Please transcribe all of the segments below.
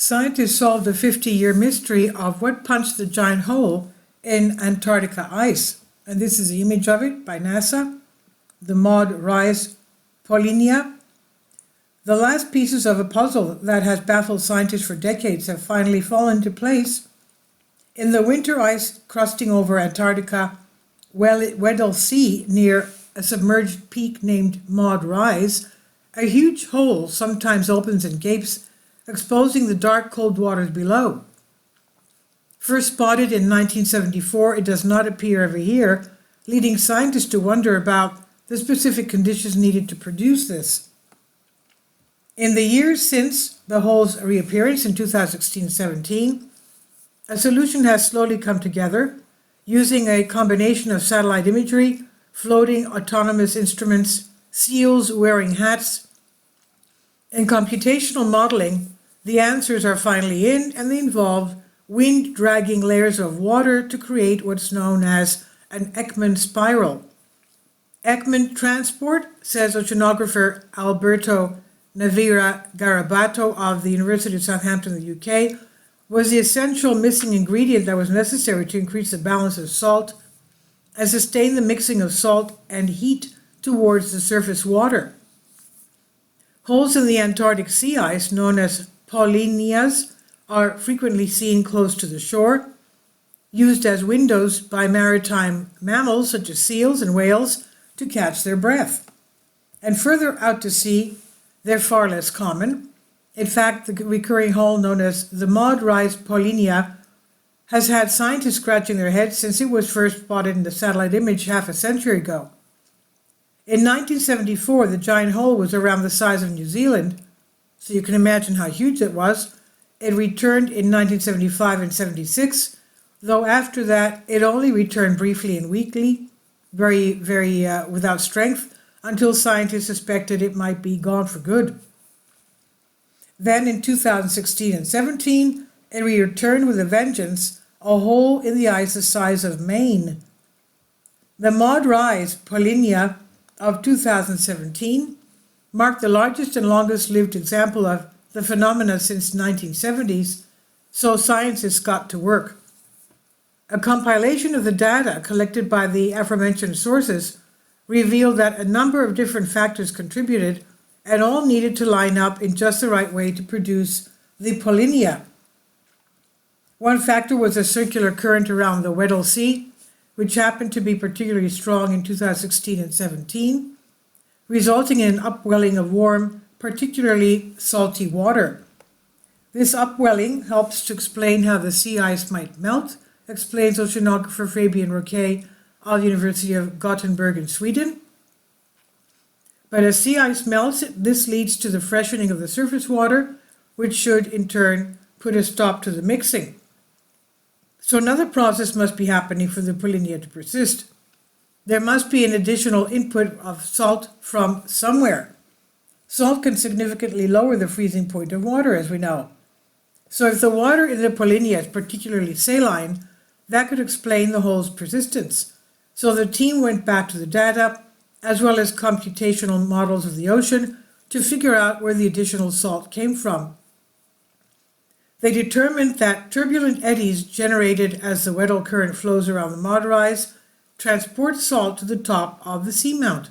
Scientists solved the 50-year mystery of what punched the giant hole in Antarctica ice. And this is the image of it by NASA, the maud-rise-polynya. The last pieces of a puzzle that has baffled scientists for decades have finally fallen into place. In the winter ice crusting over Antarctica, Weddell Sea, near a submerged peak named Maud-Rise, a huge hole sometimes opens and gapes, exposing the dark, cold waters below. First spotted in 1974, it does not appear every year, leading scientists to wonder about the specific conditions needed to produce this. In the years since the hole's reappearance in 2016-17, a solution has slowly come together using a combination of satellite imagery, floating autonomous instruments, seals wearing hats, and computational modeling. The answers are finally in, and they involve wind-dragging layers of water to create what's known as an Ekman spiral. Ekman transport, says oceanographer Alberto Navira Garabato of the University of Southampton in the UK, was the essential missing ingredient that was necessary to increase the balance of salt and sustain the mixing of salt and heat towards the surface water. Holes in the Antarctic sea ice, known as polynyas, are frequently seen close to the shore, used as windows by maritime mammals such as seals and whales to catch their breath. And further out to sea, they're far less common. In fact, the recurring hole known as the maud-rise-polynya has had scientists scratching their heads since it was first spotted in the satellite image half a century ago. In 1974, the giant hole was around the size of New Zealand, so you can imagine how huge it was. It returned in 1975 and 76, though after that it only returned briefly and weakly, very without strength, until scientists suspected it might be gone for good. Then in 2016 and 17, it returned with a vengeance, a hole in the ice the size of Maine. The maud-rise-polynya of 2017 marked the largest and longest-lived example of the phenomena since the 1970s, so scientists got to work. A compilation of the data collected by the aforementioned sources revealed that a number of different factors contributed and all needed to line up in just the right way to produce the polynya. One factor was a circular current around the Weddell Sea, which happened to be particularly strong in 2016 and 17, resulting in an upwelling of warm, particularly salty water. This upwelling helps to explain how the sea ice might melt, explains oceanographer Fabian Roquet of the University of Gothenburg in Sweden. But as sea ice melts, this leads to the freshening of the surface water, which should in turn put a stop to the mixing. So another process must be happening for the polynya to persist. There must be an additional input of salt from somewhere. Salt can significantly lower the freezing point of water, as we know. So if the water in the polynya is particularly saline, that could explain the hole's persistence. So the team went back to the data, as well as computational models of the ocean, to figure out where the additional salt came from. They determined that turbulent eddies generated as the Weddell current flows around the maud-rise transport salt to the top of the seamount.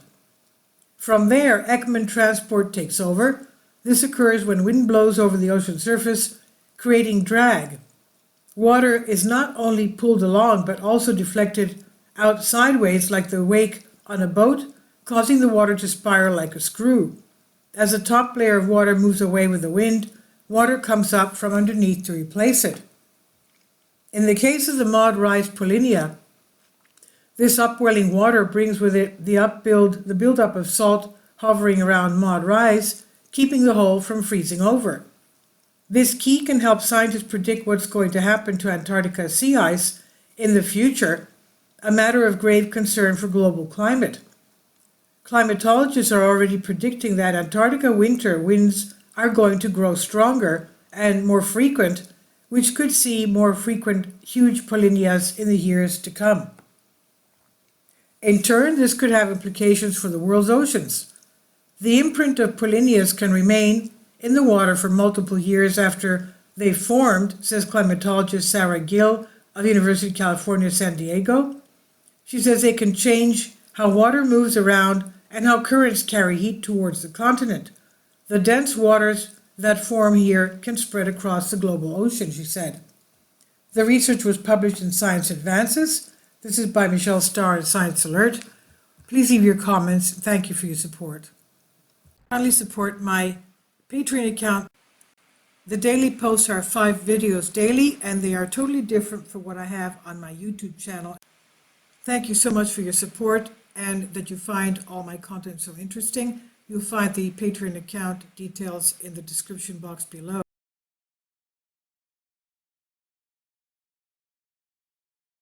From there, Ekman transport takes over. This occurs when wind blows over the ocean surface, creating drag. Water is not only pulled along, but also deflected out sideways like the wake on a boat, causing the water to spiral like a screw. As the top layer of water moves away with the wind, water comes up from underneath to replace it. In the case of the maud-rise-polynya, this upwelling water brings with it the buildup of salt hovering around maud-rise, keeping the hole from freezing over. This key can help scientists predict what's going to happen to Antarctica sea ice in the future, a matter of grave concern for global climate. Climatologists are already predicting that Antarctica winter winds are going to grow stronger and more frequent, which could see more frequent huge polynyas in the years to come. In turn, this could have implications for the world's oceans. The imprint of polynyas can remain in the water for multiple years after they formed, says climatologist Sarah Gill of the University of California, San Diego. She says they can change how water moves around and how currents carry heat towards the continent. The dense waters that form here can spread across the global ocean, she said. The research was published in Science Advances. This is by Michelle Starr at Science Alert. Please leave your comments. Thank you for your support. Kindly support my Patreon account. The daily posts are 5 videos daily, and they are totally different from what I have on my YouTube channel. Thank you so much for your support and that you find all my content so interesting. You'll find the Patreon account details in the description box below.